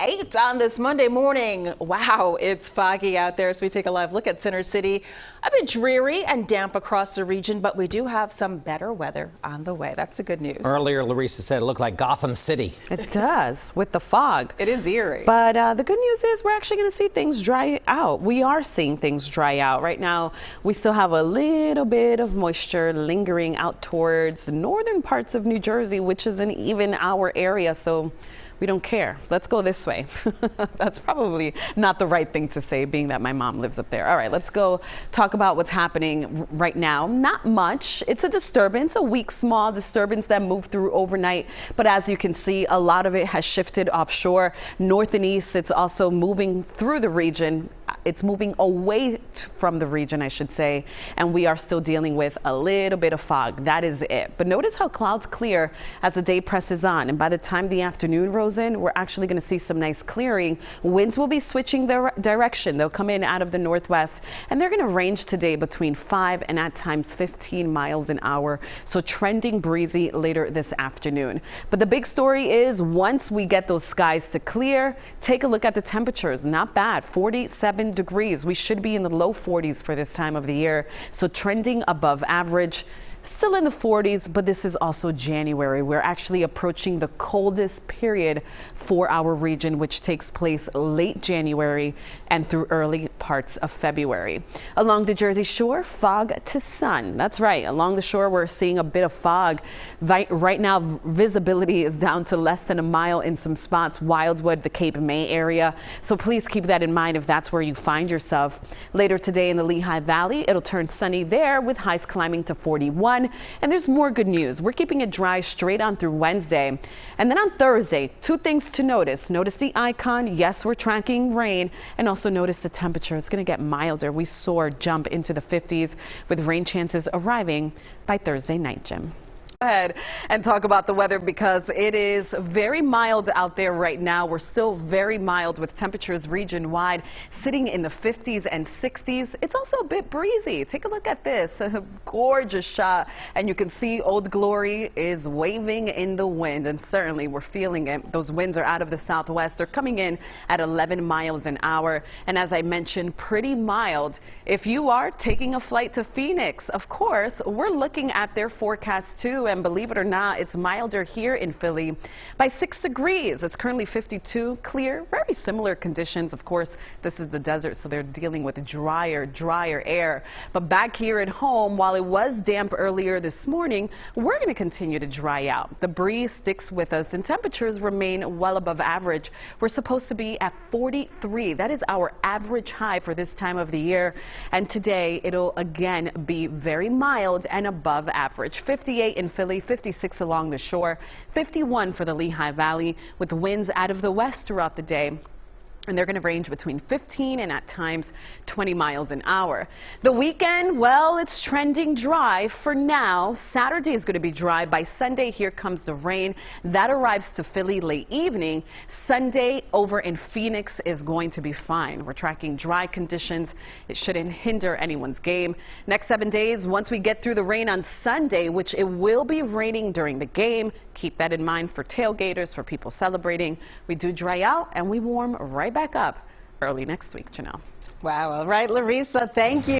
8 on this Monday morning. Wow, it's foggy out there as we take a live look at Center City. A bit dreary and damp across the region, but we do have some better weather on the way. That's the good news. Earlier, Larissa said it looked like Gotham City. It does, with the fog. It is eerie. But the good news is we're actually going to see things dry out. We are seeing things dry out. Right now, we still have a little bit of moisture lingering out towards the northern parts of New Jersey, which isn't even our area, so we don't care. Let's go this way. That's probably not the right thing to say, being that my mom lives up there. All right, let's go talk about what's happening right now. Not much. It's a disturbance, a weak, small disturbance that moved through overnight. But as you can see, a lot of it has shifted offshore, north and east. It's also moving through the region. It's moving away from the region, I should say, and we are still dealing with a little bit of fog. That is it. But notice how clouds clear as the day presses on, and by the time the afternoon rolls in, we're actually going to see some nice clearing. Winds will be switching their direction. They'll come in out of the northwest, and they're going to range today between 5 and at times 15 miles an hour, so trending breezy later this afternoon. But the big story is once we get those skies to clear, take a look at the temperatures. Not bad, 47 degrees. We should be in the low 40s for this time of the year, so trending above average. Still in the 40s, but this is also January. We're actually approaching the coldest period for our region, which takes place late January and through early parts of February. Along the Jersey Shore, fog to sun. That's right. Along the shore, we're seeing a bit of fog. Right now, visibility is down to less than a mile in some spots, Wildwood, the Cape May area. So please keep that in mind if that's where you find yourself. Later today in the Lehigh Valley, it'll turn sunny there with highs climbing to 41. And there's more good news. We're keeping it dry straight on through Wednesday. And then on Thursday, two things to notice. Notice the icon. Yes, we're tracking rain. And also notice the temperature. It's going to get milder. We soar, jump into the 50s with rain chances arriving by Thursday night, Jim. Ahead and talk about the weather because it is very mild out there right now. We're still very mild with temperatures region-wide sitting in the 50s and 60s. It's also a bit breezy. Take a look at this. A gorgeous shot, and you can see Old Glory is waving in the wind, and certainly we're feeling it. Those winds are out of the southwest. They're coming in at 11 miles an hour, and as I mentioned, pretty mild. If you are taking a flight to Phoenix, of course, we're looking at their forecast too. And believe it or not, it's milder here in Philly by 6 degrees. It's currently 52, clear, very similar conditions. Of course, this is the desert, so they're dealing with drier air. But back here at home, while it was damp earlier this morning, we're going to continue to dry out. The breeze sticks with us, and temperatures remain well above average. We're supposed to be at 43. That is our average high for this time of the year. And today, it'll again be very mild and above average. 58 in Philly, 56 along the shore, 51 for the Lehigh Valley, with winds out of the west throughout the day. And they're going to range between 15 and at times 20 miles an hour. The weekend, well, it's trending dry for now. Saturday is going to be dry. By Sunday, here comes the rain. That arrives to Philly late evening. Sunday over in Phoenix is going to be fine. We're tracking dry conditions. It shouldn't hinder anyone's game. Next 7 days, once we get through the rain on Sunday, which it will be raining during the game, keep that in mind for tailgaters, for people celebrating. We do dry out and we warm right back up early next week, Janelle. Wow. All right, Larissa, thank you.